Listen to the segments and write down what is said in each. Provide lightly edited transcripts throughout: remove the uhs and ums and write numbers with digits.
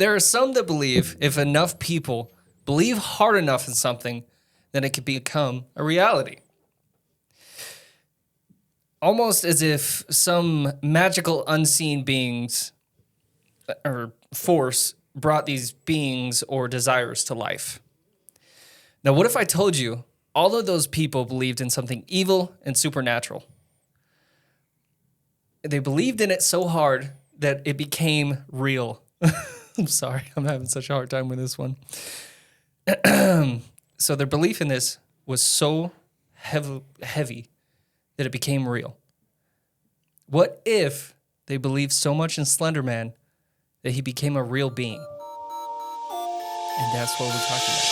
There are some that believe if enough people believe hard enough in something, then it could become a reality. Almost as if some magical unseen beings or force brought these beings or desires to life. Now, what if I told you all of those people believed in something evil and supernatural? They believed in it so hard that it became real. I'm sorry, I'm having such a hard time with this one. So their belief in this was so heavy that it became real. What if they believed so much in Slender Man that he became a real being? And that's what we're talking about.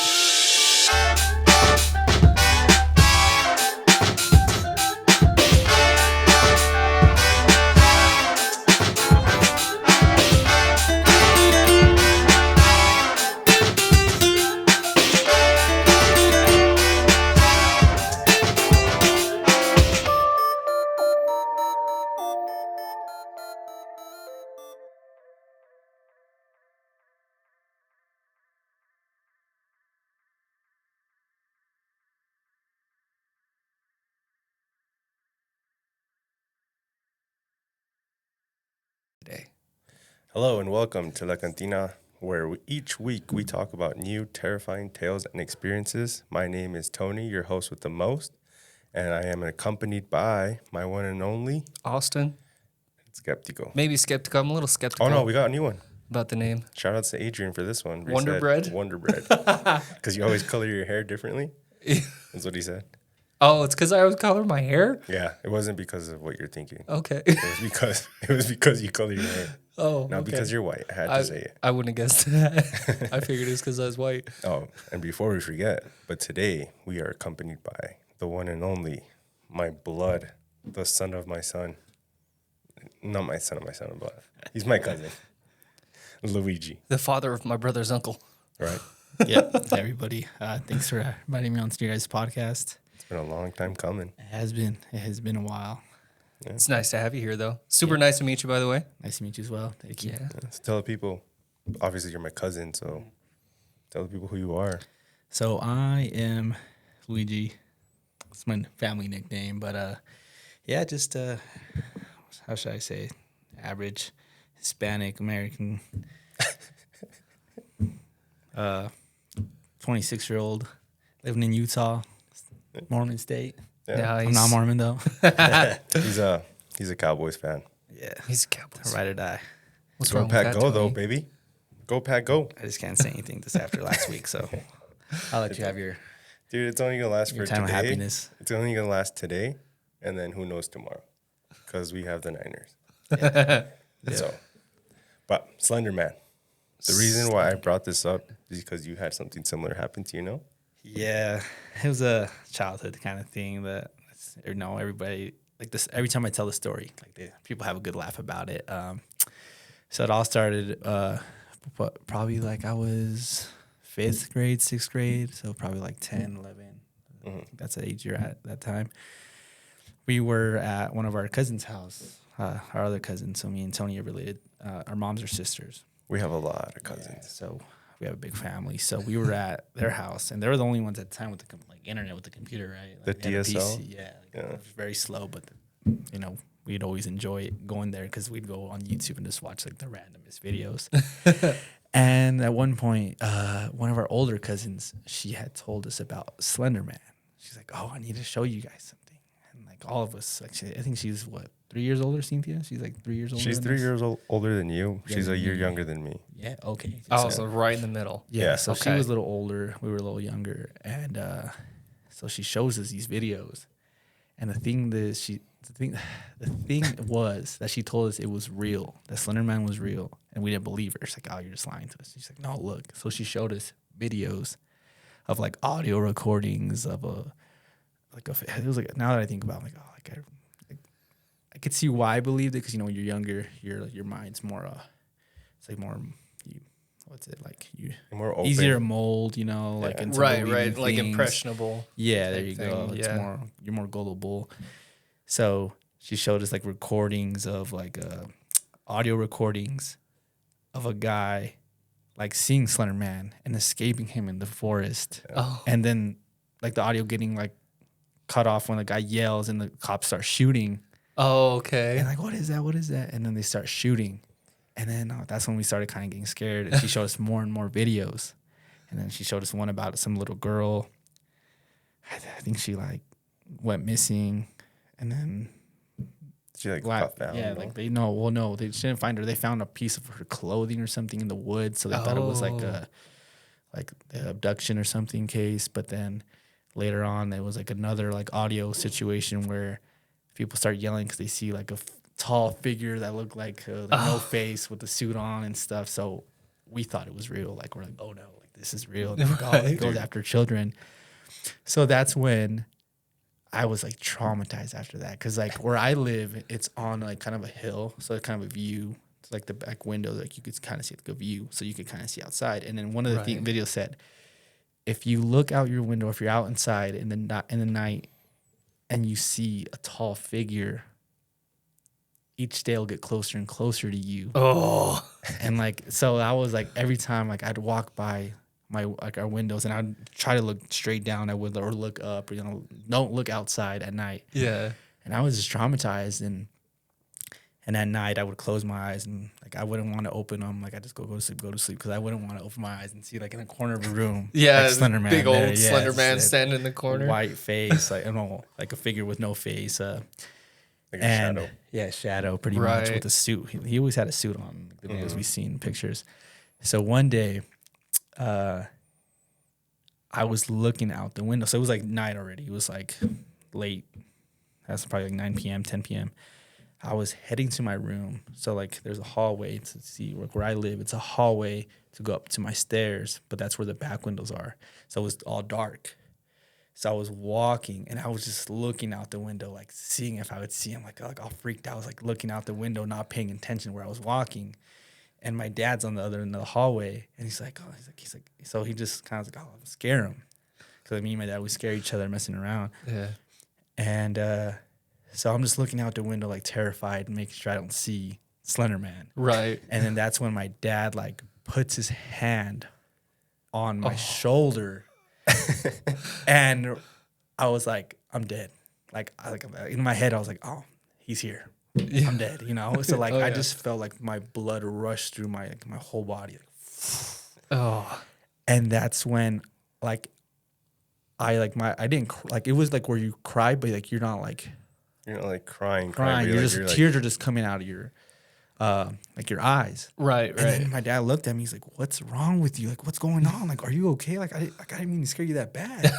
Hello and welcome to La Cantina, where each week we talk about new terrifying tales and experiences. My name is Tony, your host with the most, and I am accompanied by my one and only Austin. Skeptical. Maybe skeptical. I'm a little skeptical. Oh no, we got a new one. About the name. Shout out to Adrian for this one. Wonder Bread? Wonder Bread. Because you always color your hair differently. That's what he said. Oh, it's because I was coloring my hair? Yeah, it wasn't because of what you're thinking. Okay. It was because you color your hair. Oh, Not okay. because you're white. I had to say it. I wouldn't have guessed that. I figured it's because I was white. Oh, and before we forget, but today we are accompanied by the one and only, my blood, the son of my son. Not my son of my son, but he's my cousin, Luigi. The father of my brother's uncle. Right? Yep. Hey, everybody. Thanks for inviting me on to your guys' podcast. It's been a long time coming. It has been a while. Yeah. It's nice to have you here, though. Super nice to meet you, by the way. Nice to meet you as well. Thank you. Yeah. So tell the people, obviously you're my cousin, so tell the people who you are. So I am Luigi. It's my family nickname, but yeah, just how should I say, average Hispanic American, 26-year-old living in Utah, Mormon state. Yeah. Nice. I'm not Mormon though. He's a Cowboys fan. Yeah, He's a Cowboys. ride or die. What's Go wrong Pack with that, Go, though, Tony? baby. Go Pack Go. I just can't say anything this after last week, so I'll let you have your Dude, it's only going to last for time of today. happiness. It's only going to last today, and then who knows tomorrow. Because we have the Niners. So, but Slender Man. The reason why I brought this up is because you had something similar happen to you, know? Yeah, it was a childhood kind of thing that everybody like this. Every time I tell the story, people have a good laugh about it. So it all started, probably like I was 5th grade, 6th grade, so probably like 10, 11. That's the age you're at that time. We were at one of our cousins' house, our other cousin. So me and Tony are related. Our moms are sisters. We have a lot of cousins. Yeah, so we have a big family. So we were at their house, and they were the only ones at the time with the internet, with the computer, right? Like The we had a DSL? PC, yeah. It was very slow, but we'd always enjoy going there because we'd go on YouTube and just watch like the randomest videos. And at one point, one of our older cousins, she had told us about Slender Man. She's like, "Oh, I need to show you guys something." And like all of us, I think she's 3 years older, Cynthia? She's like 3 years older. She's 3 years older than you. Yeah, She's a year yeah. younger than me. Yeah, okay. Oh, so right in the middle. Yeah, so she okay. was a little older. We were a little younger, and so she shows us these videos. And the thing was that she told us it was real. That Slender Man was real, and we didn't believe her. She's like, "Oh, you're just lying to us." She's like, "No, look." So she showed us videos of like audio recordings of it was like, now that I think about it, I'm like, oh, like I could see why I believed it, because when you're younger, your mind's more it's like more More open. easier to mold, like into Right, believing like things. impressionable. Yeah, there type you go. thing, It's yeah. you're more gullible. So she showed us like recordings of like audio recordings of a guy like seeing Slender Man and escaping him in the forest. Oh. And then like the audio getting like cut off when the guy yells and the cops start shooting. Oh, okay. And like, what is that? What is that? And then they start shooting. And then that's when we started kind of getting scared. And she showed us more and more videos. And then she showed us one about some little girl. I think she like went missing. And then She like got found. yeah, like they didn't find her. They found a piece of her clothing or something in the woods. So they thought it was like the abduction or something case. But then later on, there was like another like audio situation where people start yelling because they see like a tall figure that looked like no face with the suit on and stuff. So we thought it was real. Like we're like, oh no, like this is real. And it goes after children. So that's when I was like traumatized after that, because like where I live, it's on like kind of a hill, so it's kind of a view. It's like the back window, like you could kind of see like a view, so you could kind of see outside. And then one of the videos said, if you look out your window, if you're out inside in the night, and you see a tall figure, each day will get closer and closer to you. Oh. And like, so I was like, every time like I'd walk by our windows and I'd try to look straight down, or look up, or, don't look outside at night. Yeah. And I was just traumatized. And at night I would close my eyes and like, I wouldn't want to open them. Like I just go to sleep, because I wouldn't want to open my eyes and see like in the corner of a room. Yeah. Like Slender Man big old there. Slender Man standing in the corner. White face, like, like a figure with no face. Like a shadow. Yeah, shadow pretty much with a suit. He always had a suit on, the videos we've seen, pictures. So one day, I was looking out the window. So it was like night already. It was like late. That's probably like 9 p.m., 10 p.m. I was heading to my room. So like there's a hallway to see where I live. It's a hallway to go up to my stairs, but that's where the back windows are. So it was all dark. So I was walking and I was just looking out the window, like seeing if I would see him, like all freaked out. I was like looking out the window, not paying attention where I was walking. And my dad's on the other end of the hallway, and he's like, so he just kind of was like, oh, I'll scare him. Because me and my dad, we scare each other messing around. Yeah. And so I'm just looking out the window, like terrified, making sure I don't see Slender Man. Right. And then that's when my dad like puts his hand on my shoulder. And I was like, I'm dead. Like in my head, I was like, oh, he's here. I'm dead, So like I just felt like my blood rushed through my whole body. Oh. And that's when like I didn't like, it was like where you cry, but like you're not like crying. You're tears are just coming out of your like your eyes. Right. And then my dad looked at me. He's like, "What's wrong with you? Like, what's going on? Like, are you okay? Like, I didn't mean to scare you that bad."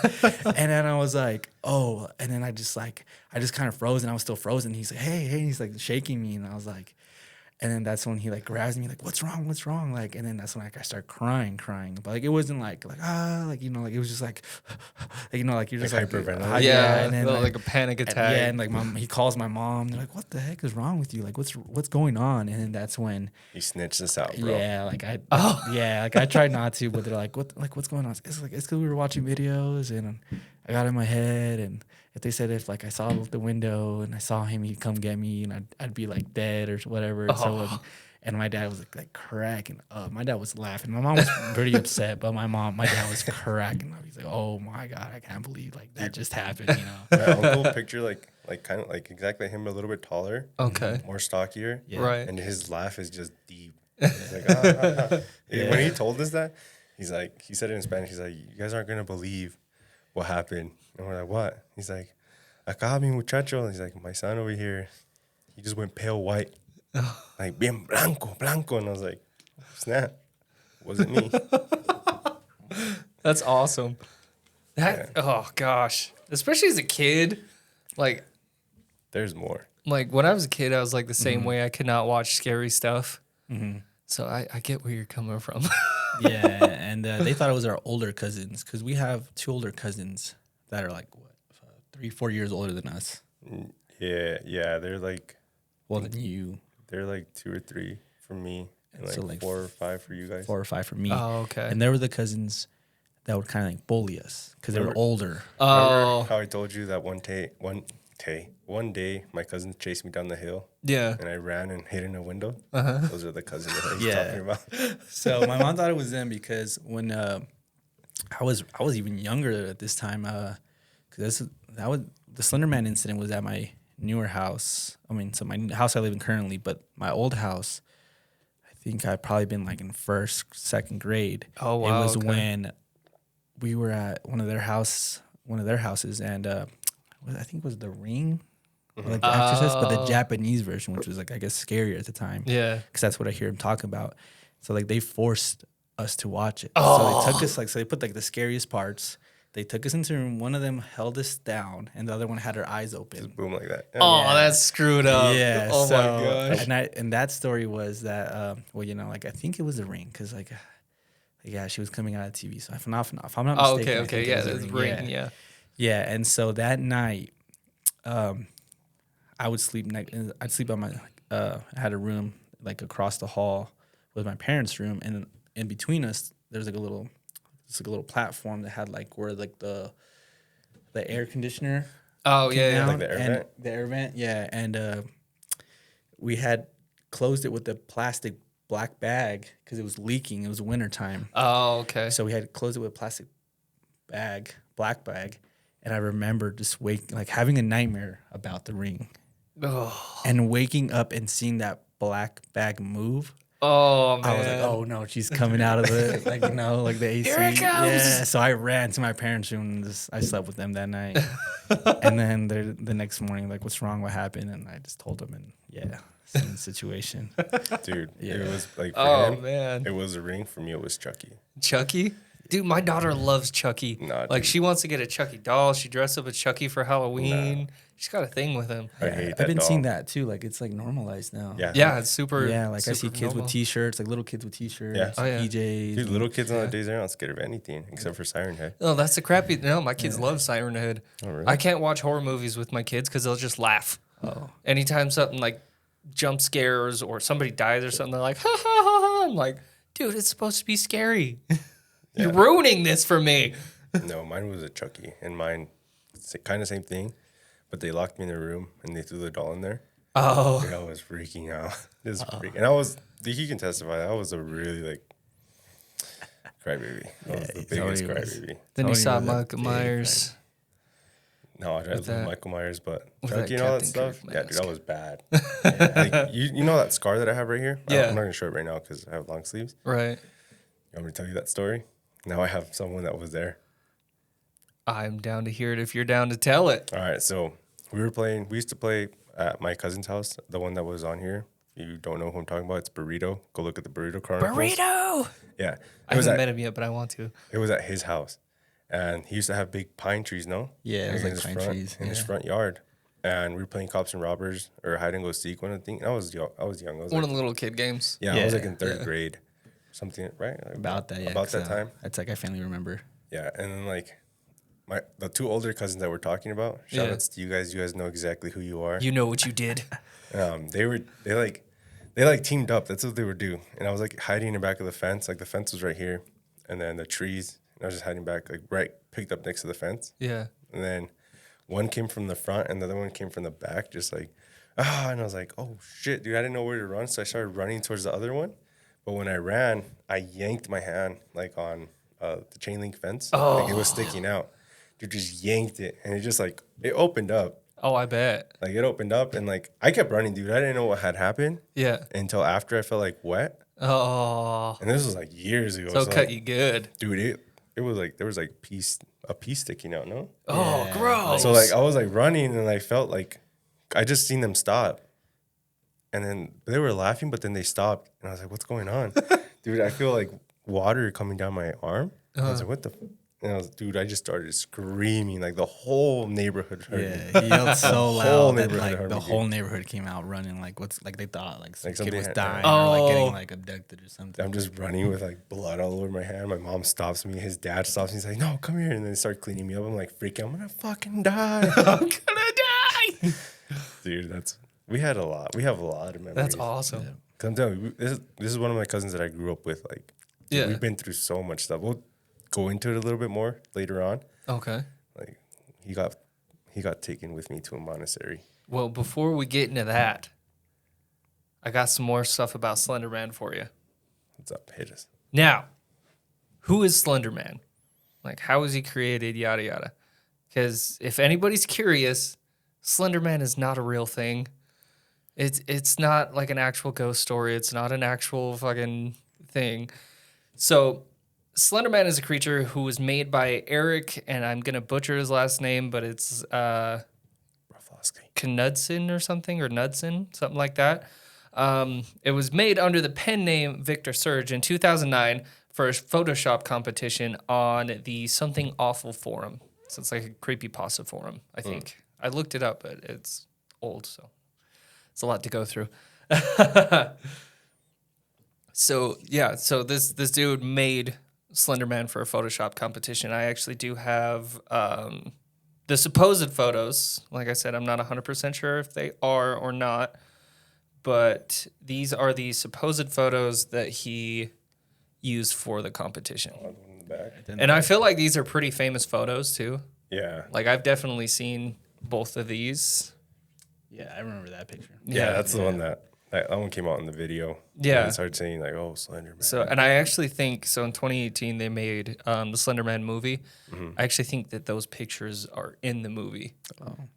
And then I was like, "Oh." And then I just kind of froze, and I was still frozen. He's like, "Hey." And he's like shaking me, and I was like, and then that's when he like grabs me, like, "What's wrong? What's wrong?" Like, and then that's when like I start crying. But like it wasn't like like it was just like like you're just like hyperventilating. Yeah, and then like a panic attack. And like he calls my mom. They're like, "What the heck is wrong with you? Like, what's going on?" And then that's when he snitched us out, bro. yeah, like I tried not to, but they're like, what's going on? It's because we were watching videos, and I got in my head, and if they said if like I saw out the window and I saw him, he'd come get me, and I'd be like dead or whatever. And my dad was like cracking up. My dad was laughing. My mom was pretty upset, but my dad was cracking up. He's like, "Oh my God, I can't believe like that just happened." My uncle picture like kind of like exactly him, a little bit taller, Okay. more stockier, Right. and his laugh is just deep. He's like, When he told us that, he said it in Spanish. He's like, "You guys aren't gonna believe what happened." And we're like, "What?" He's like, "Acá mi muchacho." He's like, "My son over here, he just went pale white." Like, bien blanco. And I was like, snap. Wasn't me. That's awesome. Oh, gosh. Especially as a kid. Like, there's more. Like, when I was a kid, I was like the same way. I could not watch scary stuff. Mm-hmm. So I get where you're coming from. Yeah, and they thought it was our older cousins, because we have 2 older cousins that are like, 3-4 years older than us. Yeah. They're like... Well, than you. They're like 2 or 3 for me, and like, so like 4 or 5 for you guys. 4 or 5 for me. Oh, okay. And they were the cousins that would kind of like bully us because they were older. Oh. Remember how I told you that one Tay. One day, my cousin chased me down the hill, Yeah. and I ran and hid in a window. Those are the cousins that he's Yeah. talking about. So my mom thought it was them because when I was even younger at this time, because that was the Slender Man incident was at my newer house. I mean, so my house I live in currently, but my old house, I think I'd probably been like in first, second grade. Oh, wow, It was okay. when we were at one of their houses, and I think it was The Ring, or like The Exorcist, but the Japanese version, which was like I guess scarier at the time. Yeah. Because that's what I hear him talk about. So like they forced us to watch it. Oh. So they took us so they put like the scariest parts. They took us into a room. One of them held us down, and the other one had her eyes open. Boom like that. Oh, Yeah. that's screwed up. Yeah. Oh so, my gosh. And that story was that well, you know, like I think it was The Ring because like yeah, she was coming out of TV. So if I'm not mistaken. Oh, I okay. think it Yeah, was The that's Ring. Yeah. Yeah, and so that night, I would sleep. I'd sleep on my. I had a room like across the hall with my parents' room, and in between us, there's like a little platform that had like where like the air conditioner. Oh, came yeah. down, Like the air and vent? The air vent, yeah, and we had closed it with a plastic black bag because it was leaking. It was wintertime. Oh, okay. So we had closed it with a plastic black bag. And I remember just having a nightmare about The Ring Oh, and waking up and seeing that black bag move. oh man. I was like, oh no, she's coming out of the, like, you know, like the AC. Here it comes. Yeah. So I ran to my parents' room and I slept with them that night. And then the next morning, like, what's wrong? What happened? And I just told them, and yeah, same situation. Dude, Yeah. it was like for Oh him, man. it was a ring. For me, it was Chucky. Chucky? Dude, my daughter loves Chucky. Nah, like dude. she wants to get a Chucky doll. She dressed up as Chucky for Halloween. She's got a thing with him. I hate that I've been doll. seeing that too. Like, it's like normalized now. Yeah. Yeah, it's super. Yeah, like I see super kids normal. with T-shirts, like little kids with T-shirts, Yeah. Oh, yeah. PJs. Dude, little kids nowadays are not scared of anything except for Siren Head. Oh, that's the crappy. No, my kids love Siren Head. Oh, really? I can't watch horror movies with my kids because they'll just laugh. Oh. Anytime something like jump scares or somebody dies or something, they're like, ha ha ha ha. I'm like, dude, it's supposed to be scary. You're ruining this for me. No, mine was a Chucky, and mine, kind of same thing, but they locked me in their room and they threw the doll in there. Oh, Dude, I was freaking out. And I was, he can testify, I was a really like crybaby. I was the biggest crybaby. then you Tony saw was a Michael big Myers. No, I tried that- Michael Myers, but with Chucky that and all that Captain stuff. Kirk Yeah, dude, mask. that was bad. Like, you know that scar that I have right here? Yeah. I'm not gonna show it right now because I have long sleeves. Right. You want me to tell you that story? Now I have someone that was there. I'm down to hear it if you're down to tell it. All right, so we used to play at my cousin's house, the one that was on here. If you don't know who I'm talking about, it's Burrito. Go look at the Burrito Chronicles. Burrito. Yeah. I haven't met him yet, but I want to. It was at his house. And he used to have big pine trees, no? Yeah, it was In like his pine front- trees, In his yeah. front yard. And we were playing cops and robbers or hide and go seek, one of the things. I was young. I was One like, of the little kid games. yeah, I was like Yeah, in third grade. Something, right? Like About that, yeah. About that time. That's like I finally remember. Yeah. And then like the two older cousins that we're talking about, shout Yeah. outs to you guys. You guys know exactly who you are. You know what you did. They teamed up. That's what they would do. And I was like hiding in the back of the fence. Like the fence was right here, and then the trees. And I was just hiding back, like right picked up next to the fence. Yeah. And then one came from the front, and the other one came from the back, just like And I was like, oh shit, dude, I didn't know where to run, so I started running towards the other one. But when I ran, I yanked my hand like on the chain link fence. Like it was sticking out. Dude, just yanked it, and it just like it opened up. Oh, I bet. Like it opened up, and like I kept running, dude. I didn't know what had happened Yeah. until after I felt like wet, Oh, and this was like years ago. so it cut like, you good. dude. It was like there was like a piece sticking out. No, Oh, Yeah. gross. so like I was like running, and I felt like I just seen them stop, and then they were laughing, but then they stopped, and I was like, what's going on, dude? I feel like water coming down my arm. I was like, what the. And I just started screaming, like the whole neighborhood heard me. Yeah, he yelled so whole loud that neighborhood like heard the me, whole neighborhood came out running. Like like they thought like some kid something was had- dying Oh. or like getting like abducted or something. I'm just running with like blood all over my hand. My mom stops me. His dad stops me. He's like, no, come here. And then they start cleaning me up. I'm like, freaking, I'm going to fucking die. I'm gonna die. Dude, we have a lot of memories. That's awesome. Cause I'm telling you, this is one of my cousins that I grew up with. Like, dude, Yeah. we've been through so much stuff. We'll go into it a little bit more later on. Okay. Like, he got taken with me to a monastery. Well, before we get into that, I got some more stuff about Slender Man for you. What's up? Hit us. Now, who is Slender Man? Like, how was he created? Yada, yada. Because if anybody's curious, Slender Man is not a real thing. It's not like an actual ghost story. It's not an actual fucking thing. So, Slender Man is a creature who was made by Eric, and I'm going to butcher his last name, but it's Knudsen or something, or Knudsen, something like that. It was made under the pen name Victor Surge in 2009 for a Photoshop competition on the Something Awful forum. So it's like a creepypasta forum, I think. I looked it up, but it's old, so it's a lot to go through. So this dude made Slender Man for a Photoshop competition. I actually do have the supposed photos. Like I said, I'm not 100% sure if they are or not, but these are the supposed photos that he used for the competition. And I feel like these are pretty famous photos too. Yeah. Like I've definitely seen both of these. Yeah, I remember that picture. Yeah, that's the one that one came out in the video. Yeah. I started saying like, oh, Slender Man. So, and I actually think, so in 2018, they made the Slender Man movie. I actually think that those pictures are in the movie,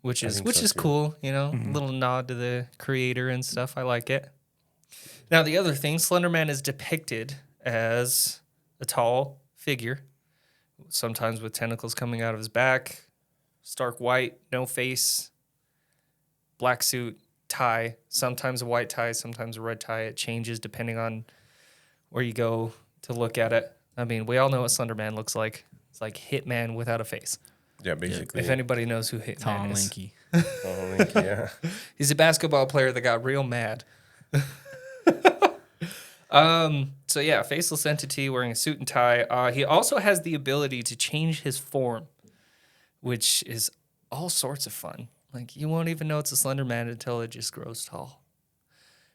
which is so, cool, you know, a little nod to the creator and stuff. I like it. Now, the other thing, Slender Man is depicted as a tall figure, sometimes with tentacles coming out of his back, stark white, no face, black suit, tie, sometimes a white tie, sometimes a red tie. It changes depending on where you go to look at it. I mean, we all know what Slender Man looks like. It's like Hitman without a face. Yeah, basically. If anybody knows who Hitman Tom is. Linky. Oh, Linky, yeah. He's a basketball player that got real mad. So yeah, faceless entity wearing a suit and tie. He also has the ability to change his form, which is all sorts of fun. Like, you won't even know it's a Slender Man until it just grows tall.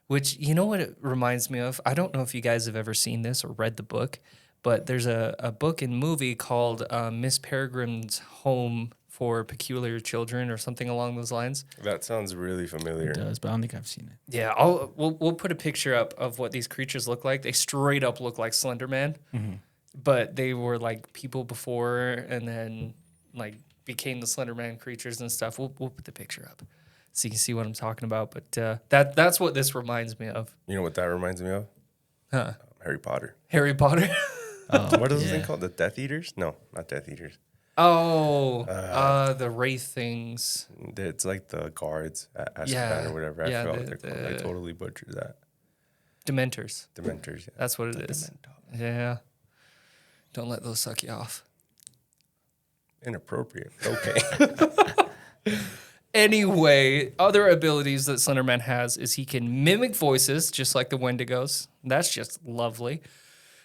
Which, you know what it reminds me of? I don't know if you guys have ever seen this or read the book, but there's a book and movie called Miss Peregrine's Home for Peculiar Children or something along those lines. That sounds really familiar. It does, but I don't think I've seen it. Yeah, we'll put a picture up of what these creatures look like. They straight up look like Slender Man, but they were like people before and then like became the Slender Man creatures and stuff. We'll put the picture up so you can see what I'm talking about. But that's what this reminds me of. You know what that reminds me of? Huh? Harry Potter. Harry Potter. What is this thing called? The Death Eaters? No, not Death Eaters. Oh, the wraith things. It's like the guards at Azkaban or whatever. I forgot what they're called. I totally butchered that. Dementors. Dementors, yeah. That's what it is. Yeah. Don't let those suck you off. Inappropriate. Okay. Anyway, other abilities that Slender Man has is he can mimic voices, just like the Wendigos. That's just lovely.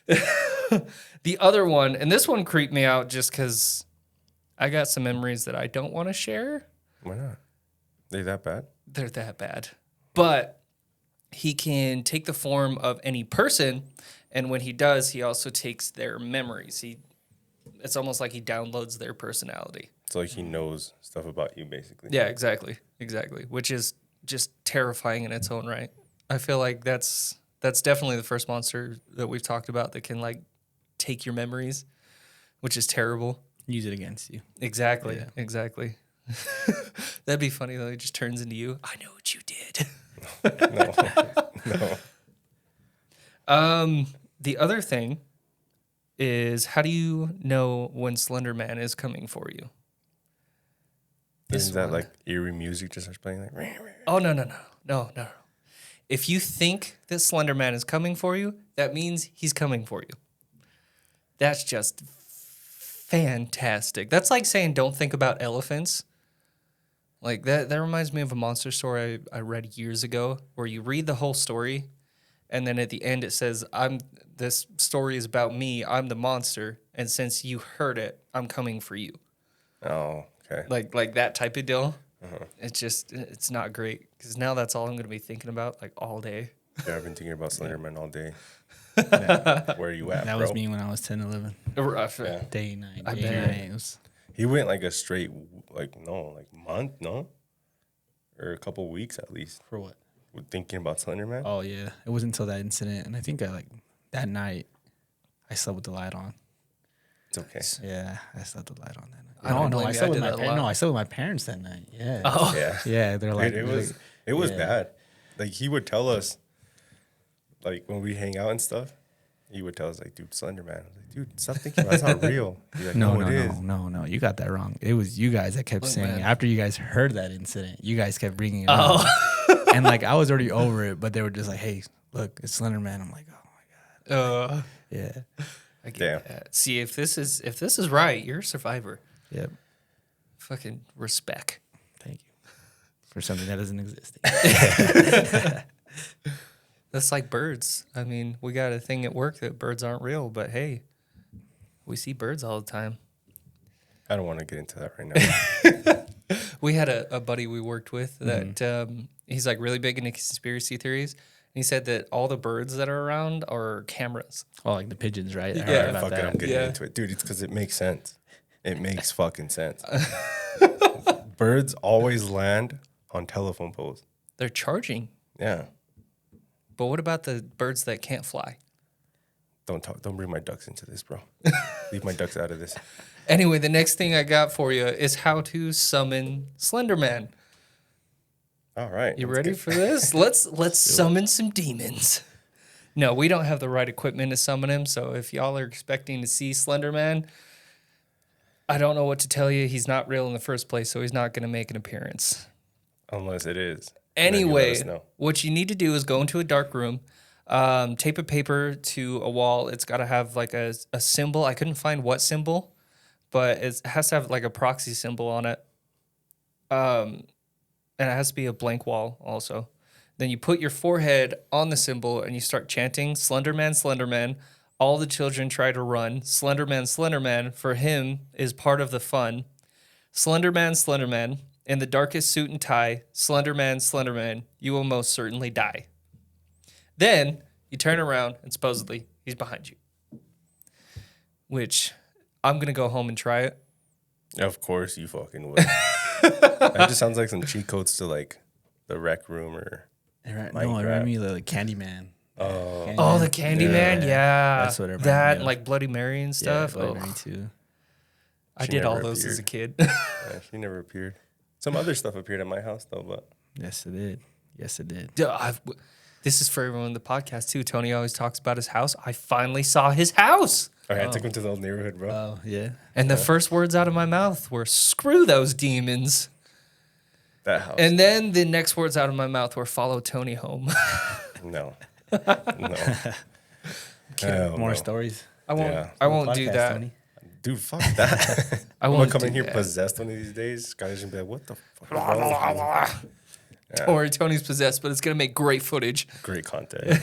The other one, and this one creeped me out just because I got some memories that I don't want to share. Why not? They that bad? They're that bad. But he can take the form of any person, and when he does, he also takes their memories. It's almost like he downloads their personality. It's like he knows stuff about you, basically. Yeah, exactly. Which is just terrifying in its own right. I feel like that's definitely the first monster that we've talked about that can like take your memories, which is terrible. Use it against you. Exactly. Yeah. Exactly. That'd be funny though. It just turns into you. I know what you did. No. The other thing is, how do you know when Slender Man is coming for you? Isn't that like eerie music just starts playing? Like, oh, no. If you think that Slender Man is coming for you, that means he's coming for you. That's just fantastic. That's like saying don't think about elephants. Like that reminds me of a monster story I read years ago where you read the whole story and then at the end it says, this story is about me, I'm the monster, and since you heard it, I'm coming for you. oh, okay. Like that type of deal. It's not great because now that's all I'm going to be thinking about like all day. Yeah, I've been thinking about Slender Man all day. Where are you at, That bro? was me when I was 10, 11. Rough. Yeah. Day, night. I Day, bet. night. It was He went like a straight, month, no? Or a couple weeks at least. For what? Thinking about Slender Man. Oh, yeah. It wasn't until that incident. And I think that night, I slept with the light on. It's okay. Yeah, I slept with the light on that night. I don't blame I you. slept I with did my that a lot. No, I slept with my parents that night. Yeah. Oh, Yeah. Yeah, they're like... Dude, it was yeah. bad. Like, he would tell us, like, when we hang out and stuff, he would tell us, like, dude, Slender Man. I was like, dude, stop thinking that's not real. He's like, No, it is. no. You got that wrong. It was you guys that kept saying, man. after you guys heard that incident, you guys kept bringing it up. And, like, I was already over it, but they were just like, hey, look, it's Slender Man. I'm like, oh, my God. Yeah. I get Damn. that. See, if this is right, you're a survivor. Yep. Fucking respect. Thank you. For something that doesn't exist. That's like birds. I mean, we got a thing at work that birds aren't real, but hey, we see birds all the time. I don't want to get into that right now. We had a buddy we worked with that he's like really big into conspiracy theories. And he said that all the birds that are around are cameras. Oh, like the pigeons, right? I Yeah. heard about Fuck it, that. I'm getting Yeah. into it. Dude, it's because it makes sense. It makes fucking sense. Birds always land on telephone poles. They're charging. Yeah. But what about the birds that can't fly? Don't bring my ducks into this, bro. Leave my ducks out of this. Anyway, the next thing I got for you is how to summon Slender Man. All right. You let's ready get- for this? Let's summon some demons. No, we don't have the right equipment to summon him, so if y'all are expecting to see Slender Man, I don't know what to tell you. He's not real in the first place, so he's not going to make an appearance. Unless it is. And then you let Anyway, us know. what you need to do is go into a dark room, tape a paper to a wall. It's got to have like a symbol. I couldn't find what symbol, but it has to have like a proxy symbol on it. And it has to be a blank wall also. Then you put your forehead on the symbol and you start chanting, Slender Man, Slender Man. All the children try to run. Slender Man, Slender Man, for him, is part of the fun. Slender Man, Slender Man, in the darkest suit and tie, Slender Man, Slender Man, you will most certainly die. Then you turn around and supposedly he's behind you. Which I'm going to go home and try it. Of course you fucking would. That just sounds like some cheat codes to like the rec room or No, it Minecraft. reminded me of the Candyman. Oh, the Candyman, yeah. That's what it reminded that, me and of. like Bloody Mary and stuff. Yeah, Oh, me too. I She did all never those as a appeared. kid. Yeah, she never appeared. Some other stuff appeared at my house though, but Yes, it did. Yes, it did. This is for everyone in the podcast too. Tony always talks about his house. I finally saw his house. okay, I took him to the old neighborhood, bro. Oh, yeah. And the first words out of my mouth were, screw those demons. That house. And then the next words out of my mouth were, follow Tony home. No. No. Hell More no. stories. I won't. Yeah. I won't do Podcast, that. Tony. Dude, fuck that. I I'm won't gonna come do in here that. possessed one of these days. Guys gonna be like, what the fuck is wrong with you? Don't worry, Tony's possessed, but it's gonna make great footage. Great content.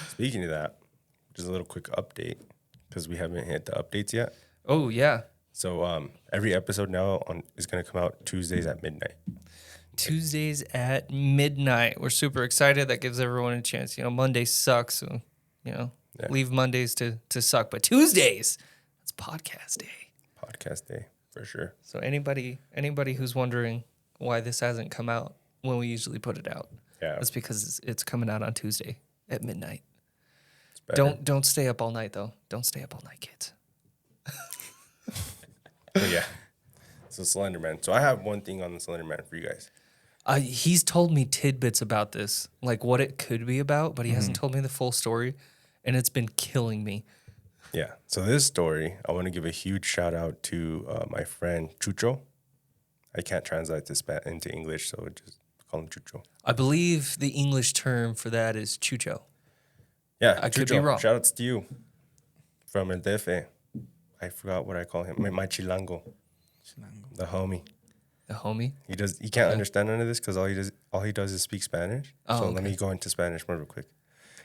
Speaking of that, just a little quick update because we haven't hit the updates yet. Oh yeah, So every episode now is gonna come out Tuesdays at midnight. Tuesdays at midnight. We're super excited. That gives everyone a chance. You know, Monday sucks, so Yeah. leave Mondays to suck. But Tuesdays, that's podcast day. Podcast day for sure. So anybody who's wondering why this hasn't come out when we usually put it out, Yeah. that's because it's coming out on Tuesday at midnight. It's better. Don't stay up all night though. Don't stay up all night, kids. But yeah. So Slender Man. So I have one thing on the Slender Man for you guys. He's told me tidbits about this, like what it could be about, but he hasn't told me the full story, and it's been killing me. Yeah. So this story, I want to give a huge shout out to my friend Chucho. I can't translate this into English, so just call him Chucho. I believe the English term for that is chucho. Yeah, I Chucho. could be wrong. Shout outs to you from El DF. I forgot what I call him. My chilango, the homie. The homie. He can't understand none of this because all he does is speak Spanish. Oh, so okay. let me go into Spanish real quick.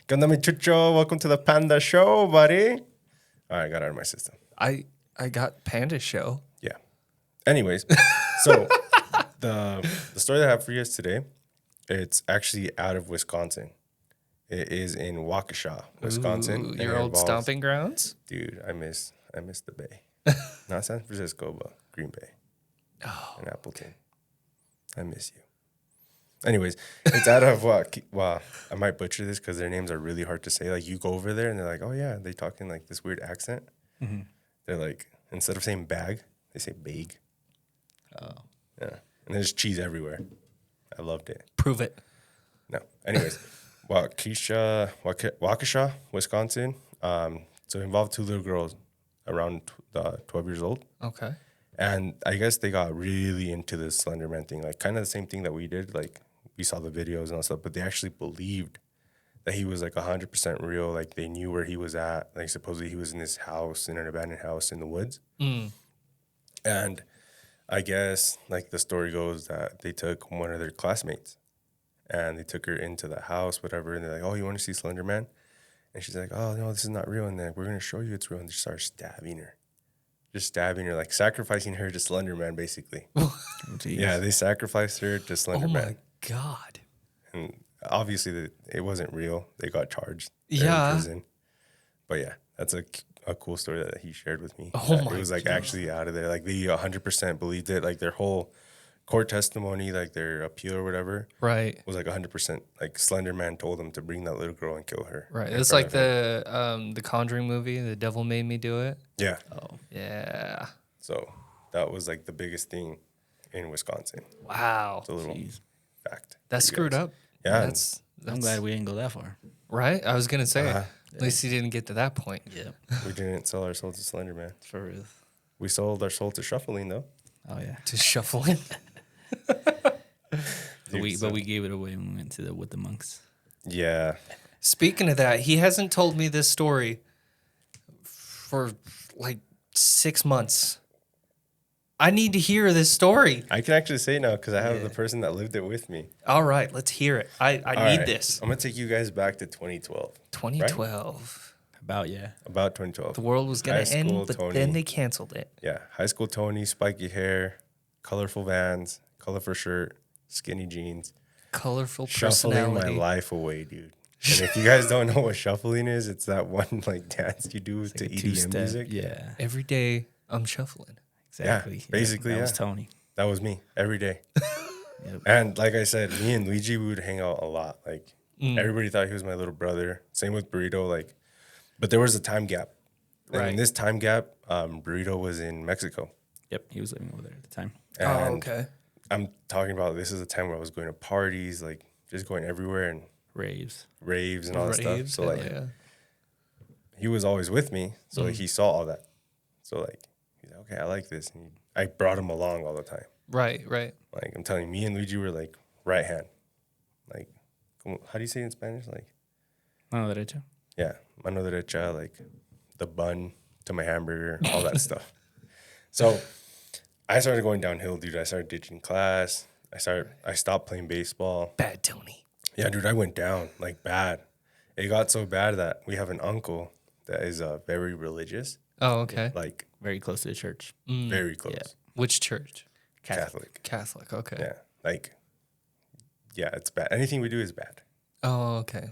¿Qué onda, mi Chucho? Welcome to the Panda Show, buddy. All right, I got it out of my system. I got Panda Show. Yeah. Anyways, so the story that I have for you guys today, it's actually out of Wisconsin. It is in Waukesha, Wisconsin. Ooh, and your it old involves- stomping grounds. Dude, I miss the Bay. Not San Francisco, but Green Bay. Oh, and Appleton. I miss you. Anyways, it's out of well, I might butcher this because their names are really hard to say. Like you go over there and they're like, oh yeah, they talk in like this weird accent. Mm-hmm. They're like, instead of saying bag, they say bag. Oh. Yeah, and there's cheese everywhere. I loved it. prove it. No. Anyways, Waukesha, Wisconsin. So it involved 2 little girls around 12 years old. Okay. And I guess they got really into this Slender Man thing, like kind of the same thing that we did. Like we saw the videos and all stuff, but they actually believed that he was like 100% real. Like they knew where he was at. Like supposedly he was in this house, in an abandoned house in the woods. Mm. And I guess like the story goes that they took one of their classmates and they took her into the house, whatever. And they're like, oh, you want to see Slender Man? And she's like, oh, no, this is not real. And then we're going to show you it's real. And they start stabbing her. Just stabbing her, like sacrificing her to Slender Man, basically. Yeah, they sacrificed her to Slender Man. Oh, my God. And obviously, it wasn't real. They got charged. They're Yeah. in prison. But yeah, that's a cool story that he shared with me. Oh, That my It was like God. actually out of there. Like they 100% believed it. Like their whole court testimony, like their appeal or whatever, Right. was like 100%. Like Slender Man told them to bring that little girl and kill her. Right. in It's front like of him. the Conjuring movie, The Devil Made Me Do It. Yeah. Oh. Yeah. So that was like the biggest thing in Wisconsin. Wow. It's a little Jeez. fact. That's for you screwed guys. up. Yeah. That's I'm glad we didn't go that far. right. I was gonna say, Uh-huh. at least he didn't get to that point. Yeah. We didn't sell our soul to Slender Man. For real. We sold our soul to Shuffling, though. Oh yeah. To shuffling. But we gave it away when we went to with the monks. Yeah. Speaking of that, he hasn't told me this story for like 6 months. I need to hear this story. I can actually say now because I have the person that lived it with me. All right, let's hear it. I All need right. this. I'm going to take you guys back to 2012. 2012. About yeah. About 2012. The world was going High to end, school but Tony. then they canceled it. Yeah. High school Tony, spiky hair, colorful Vans, colorful shirt, skinny jeans. Colorful Shuffling my personality. life away, dude. And if you guys don't know what shuffling is, it's that one like dance you do to EDM Two-step, music. Yeah. Every day I'm shuffling. Exactly. basically, That was yeah. Tony. That was me every day. Yep. And like I said, me and Luigi, we would hang out a lot. Like everybody thought he was my little brother. Same with Burrito. Like, but there was a time gap. And in Right. this time gap, Burrito was in Mexico. Yep. He was living over there at the time. And Oh, okay. I'm talking about this is a time where I was going to parties, like just going everywhere and Raves. raves and all that stuff. Raves, So hell like yeah. he was always with me. So like, he saw all that. So like, he's like, okay, I like this. And I brought him along all the time. Right. Like I'm telling you, me and Luigi were like right hand. Like, how do you say it in Spanish? Like, Mano derecha. yeah, mano derecha, like the bun to my hamburger, all that stuff. So I started going downhill, dude. I started ditching class. I stopped playing baseball. Bad Tony. Yeah, dude, I went down like bad. It got so bad that we have an uncle that is very religious, Oh, okay. like Very close to the church. very close. Yeah. Which church? Catholic. Catholic. Okay. Yeah, like, yeah, it's bad. Anything we do is bad. Oh, okay.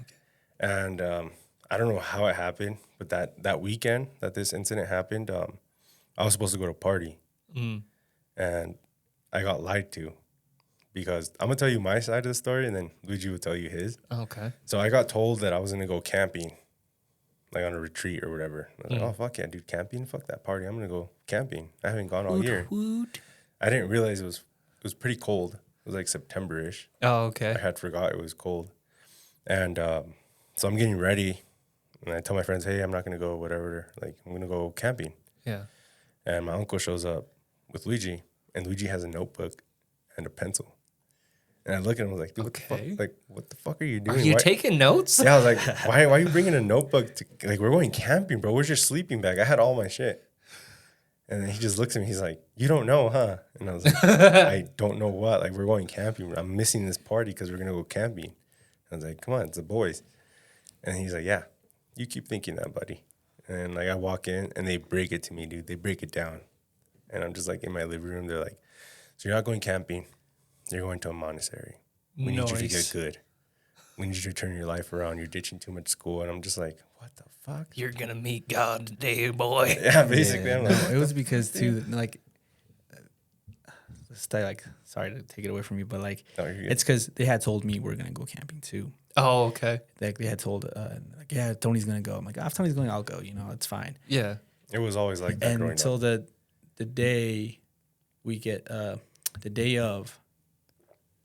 And I don't know how it happened, but that weekend that this incident happened, I was supposed to go to a party. And I got lied to because I'm going to tell you my side of the story and then Luigi will tell you his. Okay. So I got told that I was going to go camping, like on a retreat or whatever. I was like, oh, fuck yeah, dude, camping? Fuck that party. I'm going to go camping. I haven't gone all year. Woot. I didn't realize it was pretty cold. It was like September-ish. Oh, I okay. had forgot it was cold. And so I'm getting ready. And I tell my friends, hey, I'm not going to go, whatever. Like, I'm going to go camping. Yeah. And my uncle shows up with Luigi. And Luigi has a notebook and a pencil. And I look at him, I was like, dude, Okay. what the fuck are you Are doing? you Why- taking notes? Yeah, I was like, why are you bringing a notebook? Like, we're going camping, bro. Where's your sleeping bag? I had all my shit. And then he just looks at me. He's like, you don't know, huh? And I was like, I don't know what. Like, we're going camping. I'm missing this party because we're going to go camping. I was like, come on, it's the boys. And he's like, yeah, you keep thinking that, buddy. And like, I walk in and they break it to me, dude. They break it down. And I'm just like in my living room. They're like, so you're not going camping. You're going to a monastery. We need you to get Nice. good. we need you to turn your life around. You're ditching too much school. And I'm just like, what the fuck? You're going to meet God today, boy. Yeah, basically. Yeah, I'm no, like, it was because too, like, sorry to take it away from you, but like, no, you're good. it's because they had told me we're gonna go camping too. Oh, okay. Like they had told, like, yeah, Tony's gonna go. I'm like, if Tony's going, I'll go. You know, it's fine. Yeah. It was always like that growing Until up. the day we get the day of,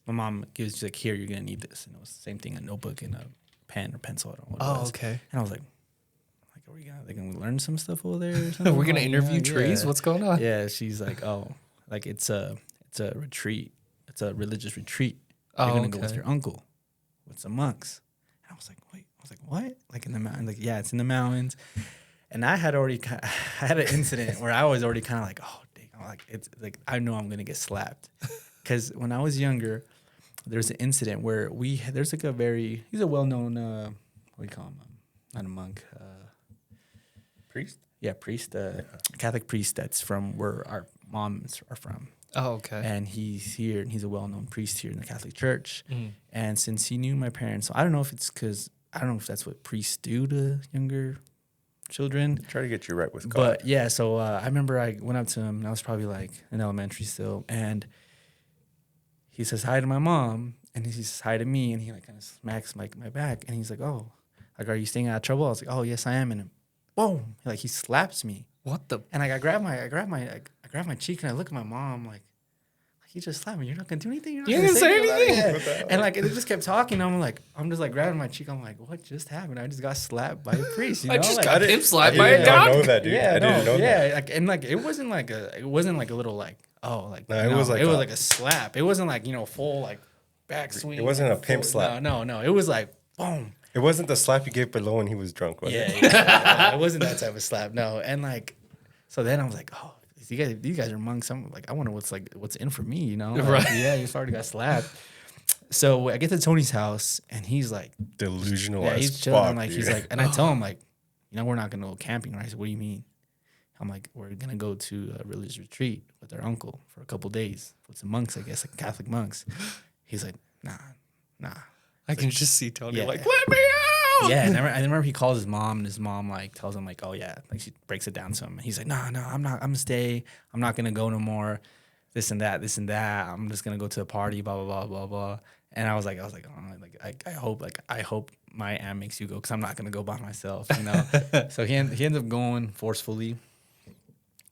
my mom gives like, here, you're gonna need this, and it was the same thing, a notebook and a pen or pencil. I don't know what it was. Okay. And I was like, are we gonna learn some stuff over there? Or something? We're going to Like, interview yeah, trees? yeah. What's going on? Yeah, she's like, oh, like it's a retreat. It's a religious retreat. Oh, You're gonna go with okay. your uncle, with some monks. And I was like, wait. I was like, what? Like in the mountains? Like, yeah, it's in the mountains. And I had already, I had an incident where I was already kind of like, oh, dang, I'm like, it's like I know I'm gonna get slapped, because when I was younger, there's an incident where there's like he's a well-known, what do you call him? Not a monk. Priest? Yeah, priest, Catholic priest that's from where our moms are from. Oh, okay. And he's here, and he's a well-known priest here in the Catholic Church. Mm. And since he knew my parents, so I don't know if that's what priests do to younger children. Try to get you right with God. But yeah, so I remember I went up to him, and I was probably like in elementary still, and he says hi to my mom, and he says hi to me, and he like kind of smacks my back, and he's like, oh, like, are you staying out of trouble? I was like, oh, yes, I am. And boom, like he slaps me. What the? And like I grab my cheek, and I look at my mom like he just slapped me. You're not gonna do anything. You're not You didn't say anything. Yeah. And like they just kept talking. I'm just grabbing my cheek. I'm like, what just happened? I just got slapped by a priest. You know? I just like, got pimp slapped I by did a not dog. know that, dude. Yeah, I didn't know that. yeah. Like, and like it wasn't like a little like, oh, like, No, it was like a slap. It wasn't like, full like backswing. It wasn't a pimp slap. No. It was like boom. It wasn't the slap you gave below when he was drunk, was it? Yeah, it wasn't that type of slap. No, and like, so then I was like, oh, these guys are monks. I'm like, I wonder what's in for me, you know? Like, Right. Yeah, you already got slapped. So I get to Tony's house, and he's like, Delusional yeah, as he's chilling. fuck, I'm like, dude. he's like, and I tell him like, we're not gonna go camping, right? I said, what do you mean? I'm like, we're gonna go to a religious retreat with our uncle for a couple days with some monks, I guess, like Catholic monks. He's like, nah. I can just see Tony Yeah. like, let me out. Yeah, and I remember he calls his mom, and his mom like tells him like, oh yeah, like she breaks it down to him, and he's like, no, I'm gonna stay. I'm not gonna go no more. This and that. I'm just gonna go to a party. Blah blah blah blah blah. And I was like, oh, I hope my aunt makes you go, because I'm not gonna go by myself, you know. So he ends up going forcefully,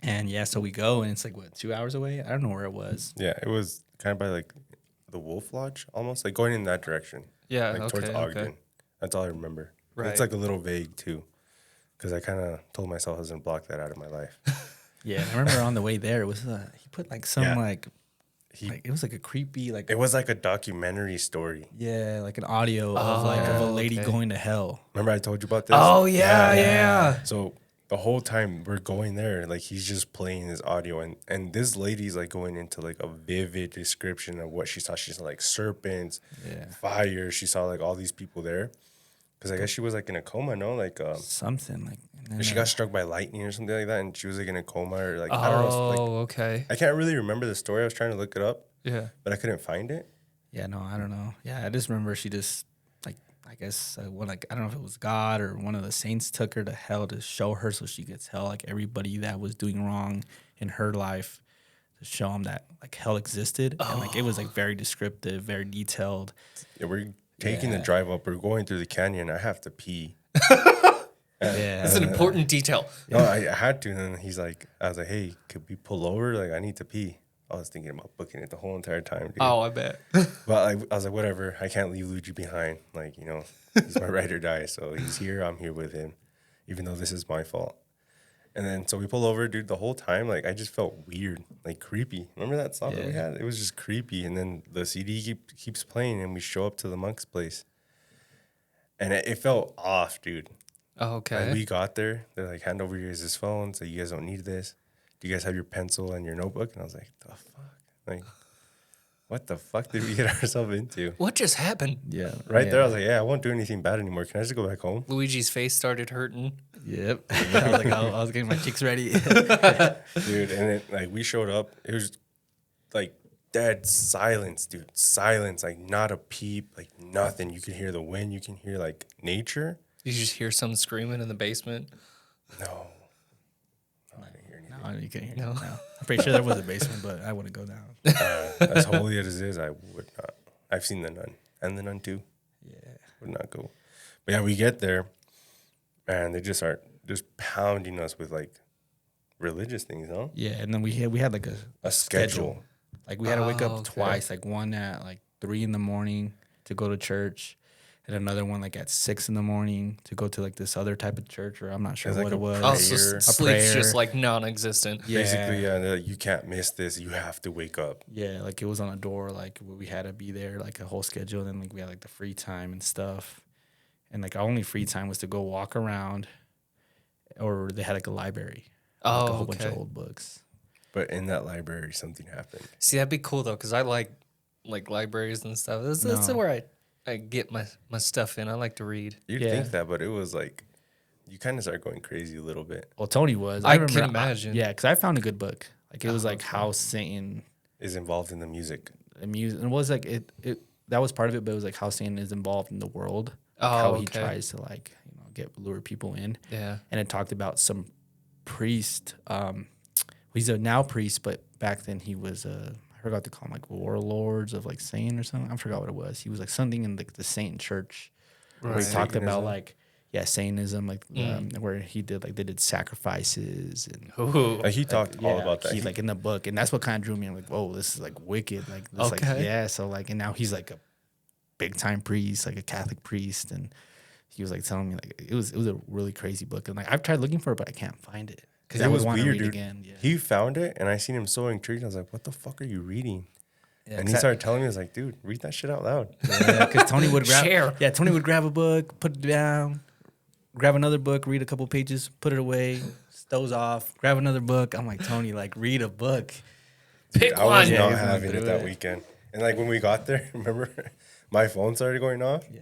and yeah, so we go, and it's like what, 2 hours away? I don't know where it was. Yeah, it was kind of by like the Wolf Lodge, almost like going in that direction. Yeah, like towards okay, Ogden. okay. That's all I remember. Right. It's like a little vague too, because I kind of told myself I was gonna block that out of my life. Yeah, I remember on the way there, it was he put like some Yeah. like it was like a creepy like. It was like a documentary story. Yeah, like an audio of a lady okay. going to hell. Remember I told you about this? Oh yeah. So the whole time we're going there, like he's just playing his audio, and this lady's like going into like a vivid description of what she saw. She saw like serpents, fire. She saw like all these people there, because I guess she was like in a coma, no? Like Something like. And then, she got struck by lightning or something like that, and she was like in a coma or like I don't know. Like, Okay. I can't really remember the story. I was trying to look it up, Yeah. but I couldn't find it. Yeah, no, I don't know. Yeah, I just remember she just like I guess I don't know if it was God or one of the saints took her to hell to show her, so she gets hell, like everybody that was doing wrong in her life, to show them that like hell existed, and like it was like very descriptive, very detailed. Yeah, we're taking the drive up. We're going through the canyon. I have to pee. Yeah, That's an important detail. No, I had to. And then I was like, hey, could we pull over? Like, I need to pee. I was thinking about booking it the whole entire time, dude. Oh, I bet. But I was like, whatever. I can't leave Luigi behind. Like, he's my ride or die. So he's here. I'm here with him, even though this is my fault. And then, so we pull over, dude. The whole time, like, I just felt weird, like creepy. Remember that song that we had? It was just creepy. And then the CD keeps playing, and we show up to the monk's place. And it felt off, dude. Okay. Like we got there. They're like, hand over your guys' phones. Like, you guys don't need this. Do you guys have your pencil and your notebook? And I was like, the fuck? Like, what the fuck did we get ourselves into? What just happened? yeah, Right there, I was like, yeah, I won't do anything bad anymore. Can I just go back home? Luigi's face started hurting. Yep. I was like, I was getting my cheeks ready. Dude, and then, like, we showed up. It was, like, dead silence, dude. Silence, like not a peep, like nothing. You can hear the wind. You can hear like nature. You just hear someone screaming in the basement. No, I didn't hear anything. No, you can't hear No. it now. I'm pretty sure there was a basement, but I wouldn't go down. As holy as it is, I would not. I've seen the Nun and the Nun 2. Yeah. Would not go. But yeah, we get there, and they just start just pounding us with like religious things, huh? Yeah, and then we had like A schedule. Like we had to wake up okay. twice, like one at like 3 a.m. to go to church, and another one like at 6 a.m. to go to like this other type of church, or I'm not sure It's like what a it was. Oh, so prayer. sleep's prayer. just like non-existent. Yeah. Basically, they're like, you can't miss this. You have to wake up. Yeah, like it was on a door, like we had to be there, like a whole schedule. And then like we had like the free time and stuff, and like our only free time was to go walk around, or they had like a library, like a whole bunch of old books. But in that library, something happened. See, that'd be cool though, because I like libraries and stuff. That's No. where I get my stuff in. I like to read. You'd Yeah. think that, but it was like, you kind of start going crazy a little bit. Well, Tony was. I remember can imagine. Yeah, because I found a good book. Like it was like how Satan, Is involved in the music. the music, and it was like it that was part of it, but it was like how Satan is involved in the world. Like Oh, how he okay. tries to like lure people in. Yeah. And it talked about some priest. He's a now priest, but back then he was I forgot to call him like warlords of like Satan or something. I forgot what it was. He was like something in the Satan church where he Right. talked about Satanism? like Satanism, like where he did like they did sacrifices and Ooh. Like he talked all about that. He's like in the book, and that's what kind of drew me. I'm like, whoa, this is like wicked. Like this, like Okay. yeah. So like, and now he's like a big time priest, like a Catholic priest, and he was like telling me like it was a really crazy book, and like I've tried looking for it, but I can't find it because I it would was want to weird, read dude. again. Yeah. He found it, and I seen him so intrigued. I was like, what the fuck are you reading? Yeah, And he started telling me, I was like, dude, read that shit out loud. because Tony would grab Share. Yeah, Tony would grab a book, put it down, grab another book, read a couple pages, put it away, doze off, grab another book. I'm like, Tony, like read a book. Pick I was one. Yeah, not he's going having through it that it. weekend. And like when we got there, remember, my phone started going off. Yeah.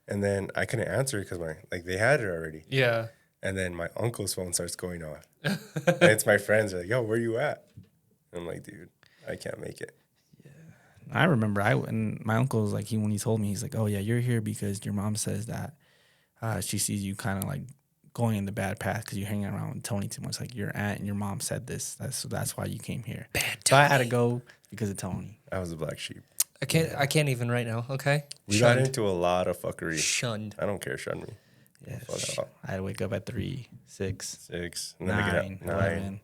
And then I couldn't answer it because they had it already. Yeah. And then my uncle's phone starts going off. And it's my friends. They're like, yo, where you at? And I'm like, dude, I can't make it. I remember and my uncle was like, when he told me, he's like, oh yeah, you're here because your mom says that she sees you kind of like going in the bad path because you're hanging around with Tony too much. Like your aunt and your mom said this. That's why you came here. Bad So I had to go because of Tony. I was a black sheep. I can't even right now. Okay. We got into a lot of fuckery. Shunned. I don't care, shun me. Yeah, Fuck off. I had to wake up at 3, 6, 6, and then we get 9, up 9. 11,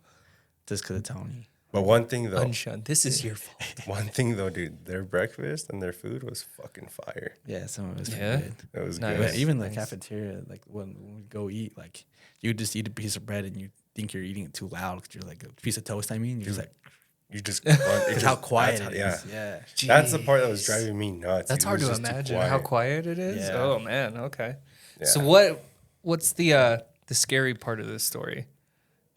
just because of Tony. But one thing though, Unshunned. This is your fault. one thing though, dude, their breakfast and their food was fucking fire. Yeah, some of it was Yeah? good. It was Nice. good. But even the Nice. cafeteria, like when we go eat, like you just eat a piece of bread and you think you're eating it too loud because you're like a piece of toast. I mean, you're just like, You just it's how quiet it that's is. how- Yeah. That's the part that was Jeez. driving me nuts. That's It hard was to just too imagine how quiet it is. Yeah. Oh man. Okay. Yeah. So what's the scary part of this story?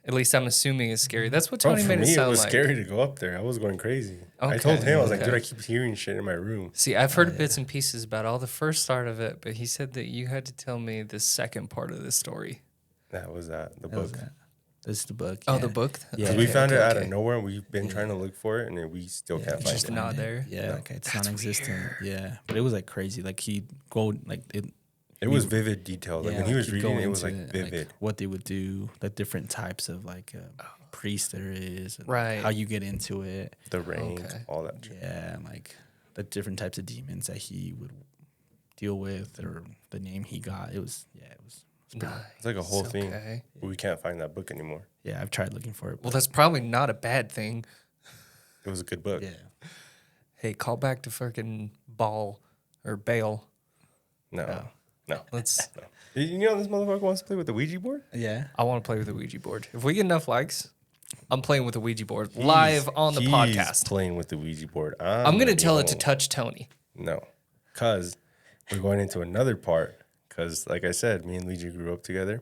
At least I'm assuming is scary. That's what Bro, Tony for made me, it it sound was like. scary to go up there. I was going crazy. I Okay, told him, I was like, okay. dude, I keep hearing shit in my room. See, I've heard bits and pieces about all the first start of it, but he said that you had to tell me the second part of the story. That was the That was book. that. This is the book. Oh, yeah. the book? Yeah. Because we Okay, found it okay, out okay. of nowhere. And we've been trying to look for it, and then we still can't It's find just it. not there. Yeah, No. okay, it's That's non-existent. Yeah, but it was like crazy. Like he'd go like it. It was vivid detail. Like when he was he'd reading go it, it was into like vivid. what they would do, the different types of like priest there is, and Right. how you get into it. The range, Okay. all that. shit. Yeah, and like the different types of demons that he would deal with, or the name he got. It was pretty, It's like a whole Nice, thing. okay. But we can't find that book anymore. yeah. I've tried looking for it. Well, But that's probably not a bad thing. It was a good book. yeah, Hey, call back to fucking Ball or Bale. No. Let's. You know this motherfucker wants to play with the Ouija board? yeah. I want to play with the Ouija board. If we get enough likes, I'm playing with the Ouija board live on the He's podcast. playing with the Ouija board. I'm gonna gonna tell it to home. touch Tony. No, because we're going into another part. Because, like I said, me and Luigi grew up together.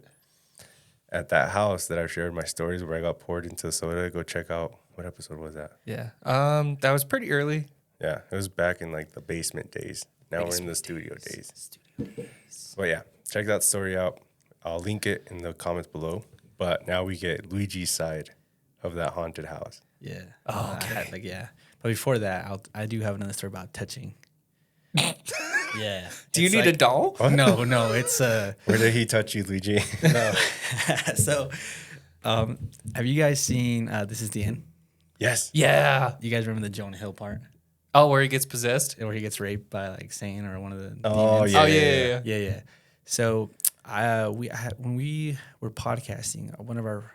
At that house that I've shared my stories where I got poured into soda. Go check out, what episode was that? Yeah. That was pretty early. Yeah, it was back in like the basement days. Now we're in the studio days. But yeah, check that story out. I'll link it in the comments below. But now we get Luigi's side of that haunted house. Yeah. Oh, I had, okay. like, yeah. But before that, I do have another story about touching. Yeah. Do you need a doll? No, it's Where did he touch you, Luigi? no. So, have you guys seen This Is the End? Yes. Yeah. You guys remember the Jonah Hill part? Oh, where he gets possessed? Where he gets raped by like Satan or one of the Oh, demons? yeah. Yeah. So when we were podcasting, one of our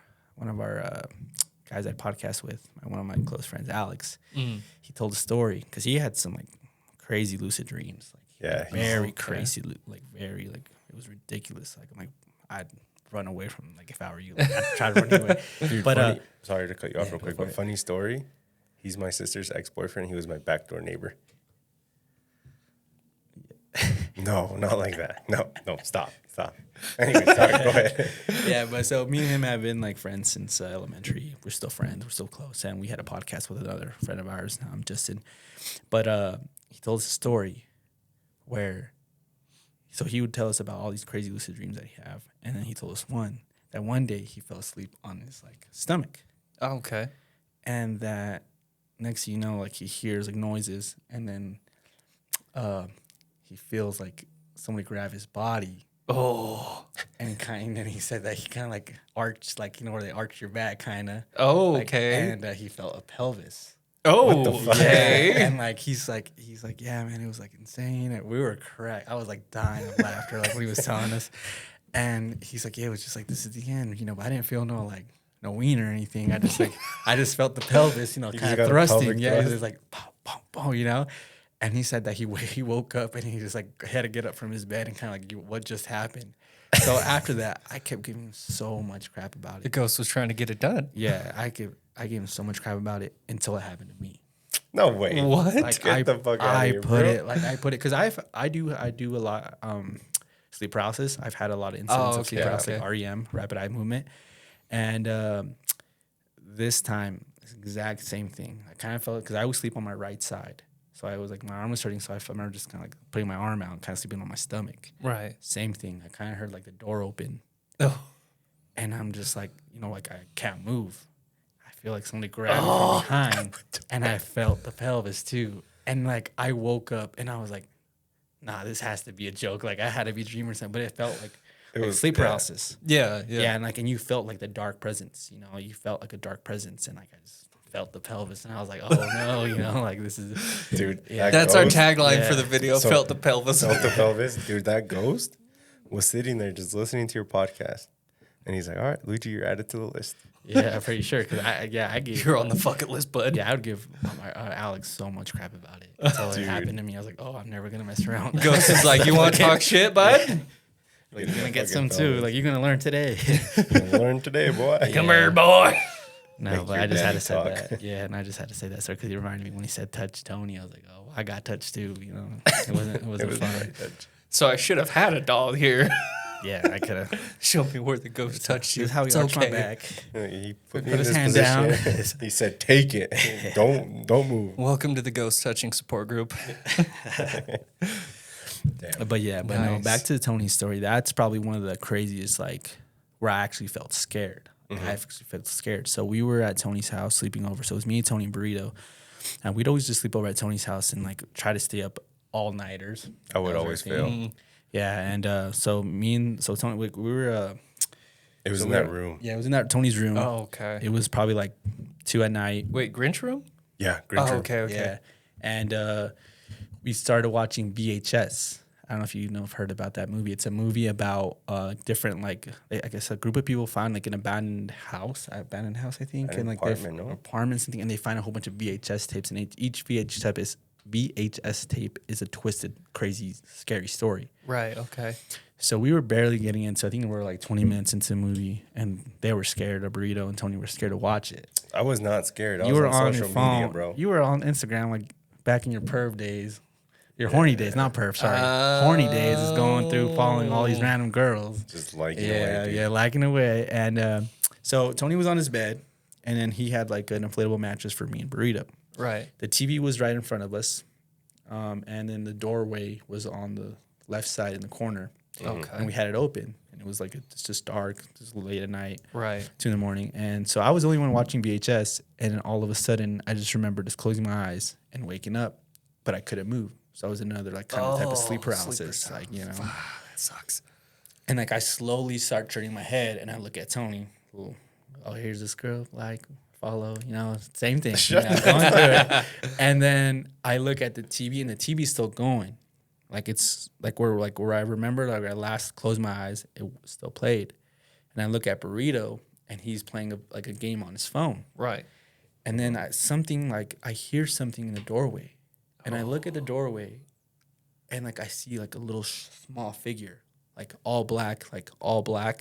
guys I podcast with, one of my close friends, Alex, he told a story because he had some like crazy lucid dreams, like very crazy, like very like it was ridiculous. Like I'm like I'd run away from him, like if I were you, like, I'd try to run away. Dude, But sorry to cut you off real quick, but funny story. He's my sister's ex-boyfriend. He was my backdoor neighbor. No, not like that. No, stop. Anyway, sorry, go ahead. yeah, but so me and him have been like friends since elementary. We're still friends. We're still close. And we had a podcast with another friend of ours, Justin. But he told us a story where, so he would tell us about all these crazy lucid dreams that he have. And then he told us that one day he fell asleep on his like stomach. Oh, okay. And that next thing you know, like he hears like noises and then he feels like somebody grab his body. Oh. And then he said that he kind of like arched, like, you know, where they arch your back kind of. Oh, like, okay. And he felt a pelvis. Oh, okay. And like, he's like, yeah, man, it was like insane. And we were correct. I was like dying of laughter, like what he was telling us. And he's like, yeah, it was just like, this is the end, you know, but I didn't feel no ween or anything. I just felt the pelvis, you know, kind of thrusting. Yeah, it was like, pow, pow, pow, you know. And he said that he woke up and he just like had to get up from his bed and kind of like, what just happened? So after that, I kept giving him so much crap about The it. ghost was trying to get it done. Yeah, I gave him so much crap about it until it happened to me. No way. What? Like Get the fuck out of here, bro. I put it because I do a lot sleep paralysis. I've had a lot of incidents of sleep paralysis, like REM, rapid eye movement, and this time it's the exact same thing. I kind of felt it because I always sleep on my right side. So I was like, my arm was hurting, so I remember just kind of like putting my arm out and kind of sleeping on my stomach. Right. Same thing. I kind of heard like the door open. Oh. And I'm just like, you know, like I can't move. I feel like somebody grabbed me from behind, and I felt the pelvis too. And like I woke up and I was like, nah, this has to be a joke. Like I had to be dreaming or something, but it felt like it was sleep paralysis. Yeah. And you felt like the dark presence, you know, you felt like a dark presence, and like I just felt the pelvis, and I was like, oh no, you know, like this is, dude. Yeah. That's our tagline for the video. So- Felt the pelvis. Felt the pelvis. Dude, that ghost was sitting there just listening to your podcast. And he's like, all right, Luigi, you're added to the list. yeah, I'm pretty sure because I gave You're on the fucking list, bud. Yeah, I would give Alex so much crap about it until it happened to me. I was like, oh, I'm never gonna mess around. Ghost is like, you want to talk shit, bud? Like, you're gonna get some too. Like, you're gonna learn today. Learn today, boy. Come here, boy. No, Make but your I just had daddy to say talk. that. Yeah, and I just had to say that, sir, because he reminded me when he said touch Tony. I was like, oh, I got touched too. You know, it wasn't was fun. right touch. So I should have had a doll here. Yeah, I could have. Show me where the ghost touched you. This is how he It's arched my okay. back. He put me Put in his this hand position. down. He said, take it. Don't move. Welcome to the ghost touching support group. Damn. But no, Nice. back to the Tony story. That's probably one of the craziest, like, where I actually felt scared. I actually felt scared. So we were at Tony's house sleeping over. So it was me, Tony, and Burrito. And we'd always just sleep over at Tony's house and, like, try to stay up all-nighters. I would That was always our thing. fail. Yeah, and so Tony, we were... It was in that room. Yeah, it was in that Tony's room. Oh, okay. It was probably, like, 2 at night. Wait, Grinch room? Yeah, Grinch room. Okay. Yeah. And we started watching VHS. I don't know if you've heard about that movie. It's a movie about different, like, I guess a group of people find like an abandoned house, I think, An and like apartment, no? apartments and things, and they find a whole bunch of VHS tapes, and each VHS tape is a twisted, crazy, scary story. Right. Okay. So we were barely getting into. I think we were like 20 minutes into the movie, and they were scared. Burrito and Tony were scared to watch it. I was not scared. I You was were on on social your phone, media, bro. You were on Instagram, like back in your perv days. Your horny days, not perv, sorry. Horny days is going through following all these random girls. Just liking away, dude. liking away. And so Tony was on his bed, and then he had like an inflatable mattress for me and Burrito. Right. The TV was right in front of us, and then the doorway was on the left side in the corner. Okay. And we had it open. and it was like it's just dark, just late at night, Right. 2 a.m. And so I was the only one watching VHS, and then all of a sudden I just remember just closing my eyes and waking up, but I couldn't move. So I was another like kind of type of sleep paralysis, like That sucks. And like I slowly start turning my head, and I look at Tony. Oh, here's this girl, like follow, same thing. Going through it. And then I look at the TV, and the TV's still going. Like it's where I remember, like I last closed my eyes, it still played. And I look at Burrito, and he's playing a game on his phone. Right. And then I hear something in the doorway, and I look at the doorway, and like I see like a little small figure, like all black.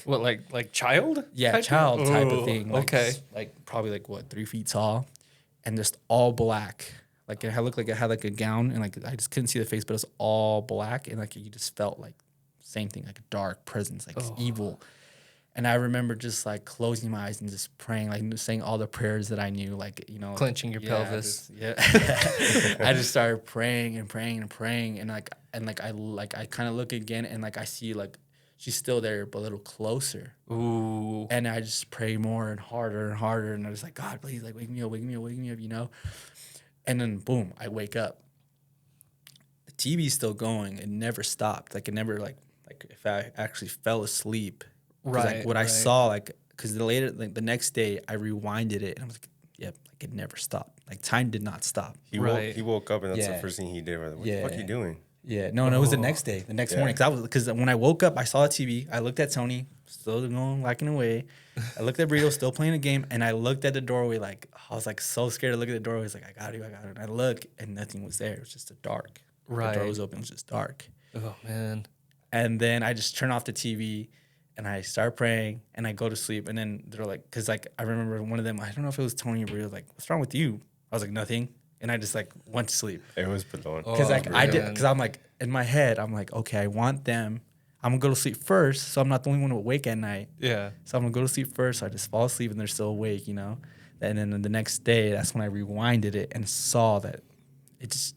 What, like child? Yeah, child type of thing. Like, okay. Like probably like 3 feet tall, and just all black. Like it looked like it had like a gown, and like I just couldn't see the face, but it was all black, and like you just felt like same thing, like a dark presence, like evil. And I remember just like closing my eyes and just praying, like saying all the prayers that I knew, like Clenching your pelvis. I just started praying and praying and praying, and I kind of look again, and like I see like she's still there, but a little closer. Ooh. And I just pray more and harder, and I was like, God, please, like wake me up. And then boom, I wake up. The TV's still going. It never stopped. Like it never like if I actually fell asleep. Right. Like what I saw, like because the next day I rewinded it, and I was like, yep, like it never stopped. Like time did not stop. He woke up, and that's the first thing he did. What the fuck are you doing? Yeah, no, it was the next day, the next morning. Because when I woke up, I saw the TV. I looked at Tony, still going, lacking away. I looked at Burrito, still playing a game, and I looked at the doorway. Like I was like so scared to look at the doorway. I was like, I got it. And I look, and nothing was there. It was just a dark. Right. The door was open. It was just dark. Oh man. And then I just turn off the TV, and I start praying, and I go to sleep. And then they're like, because like I remember one of them. I don't know if it was Tony or Burrito. Like, what's wrong with you? I was like, nothing. And I just like went to sleep. It was Padon. Because I'm like in my head, I'm like, okay, I want them. I'm gonna go to sleep first, so I'm not the only one awake at night. Yeah. So I'm gonna go to sleep first. So I just fall asleep, and they're still awake, And then the next day, that's when I rewinded it and saw that it's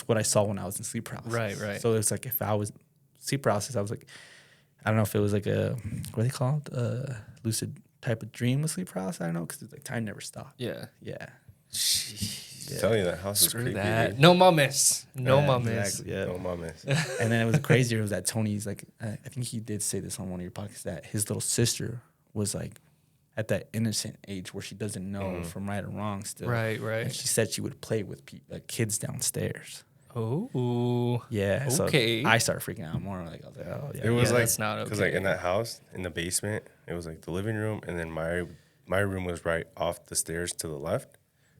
what I saw when I was in sleep paralysis. Right. So it's like if I was sleep paralysis, I was like, I don't know if it was like a what are they called, lucid type of dream with sleep paralysis. I don't know because like time never stopped. Yeah. I'm telling you, that house was creepy. Dude. No mames. Exactly, yeah. No mames. And then it was crazier was that Tony's like, I think he did say this on one of your podcasts, that his little sister was like at that innocent age where she doesn't know from right or wrong still. Right. And she said she would play with kids downstairs. Oh. Yeah. Okay. So I started freaking out more. Like I was like, oh yeah. It was like that's not okay. Because like in that house, in the basement, it was like the living room, and then my room was right off the stairs to the left.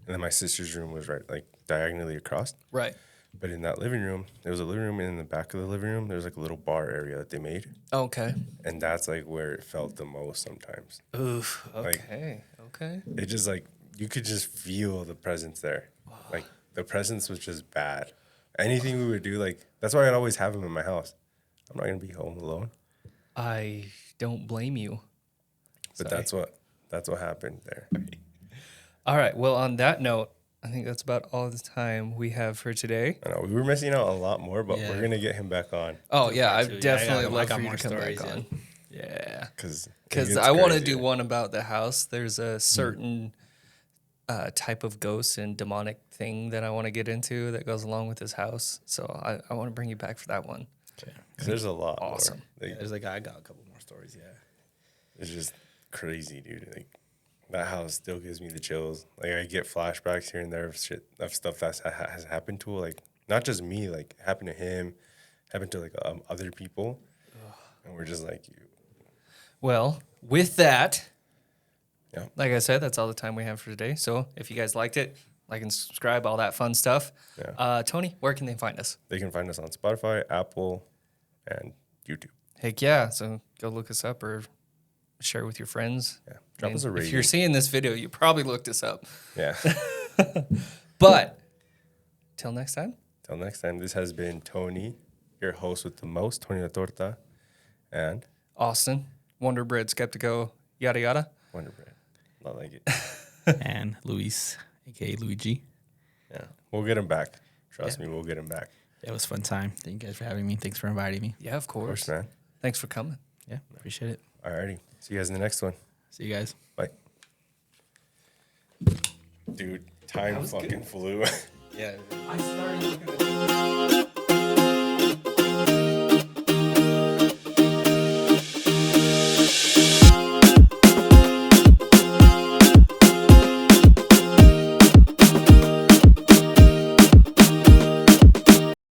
And then my sister's room was right, like, diagonally across. Right. But in that living room, there was a living room, and in the back of the living room, there was, like, a little bar area that they made. Okay. And that's, like, where it felt the most sometimes. Oof. Like, Okay. it just, like, you could just feel the presence there. Like, the presence was just bad. Anything we would do, like, that's why I'd always have him in my house. I'm not going to be home alone. I don't blame you. But that's what happened there. All right. Well, on that note, I think that's about all the time we have for today. I know we were missing out a lot more, but we're gonna get him back on. Oh yeah, I'd definitely I love got for you more to come stories, back on. Yeah, because I want to do one about the house. There's a certain type of ghost and demonic thing that I want to get into that goes along with this house. So I want to bring you back for that one. Because there's a lot. Awesome. More. Like, There's like I got a couple more stories. Yeah. It's just crazy, dude. Like that house still gives me the chills. Like I get flashbacks here and there of stuff that has happened to, like, not just me, like happened to him, happened to like other people, and we're just like, well, with that, yeah. Like I said, that's all the time we have for today. So if you guys liked it, like and subscribe, all that fun stuff. Yeah. Tony, where can they find us? They can find us on Spotify, Apple, and YouTube. Heck yeah! So go look us up or share with your friends. Yeah. Drop us a rating. If you're seeing this video, you probably looked us up. Yeah. But till next time. Till next time, this has been Tony, your host with the most, Tony La Torta, and Austin, Wonder Bread, Skeptico, yada yada. Wonder Bread. Not like it. And Luis, aka Luigi. Yeah. We'll get him back. Trust me, we'll get him back. It was a fun time. Thank you guys for having me. Thanks for inviting me. Yeah, of Of course, course. man. Thanks for coming. Yeah, appreciate it. Alrighty. See you guys in the next one. See you guys. Bye. Dude, time fucking flew. Yeah. I started looking at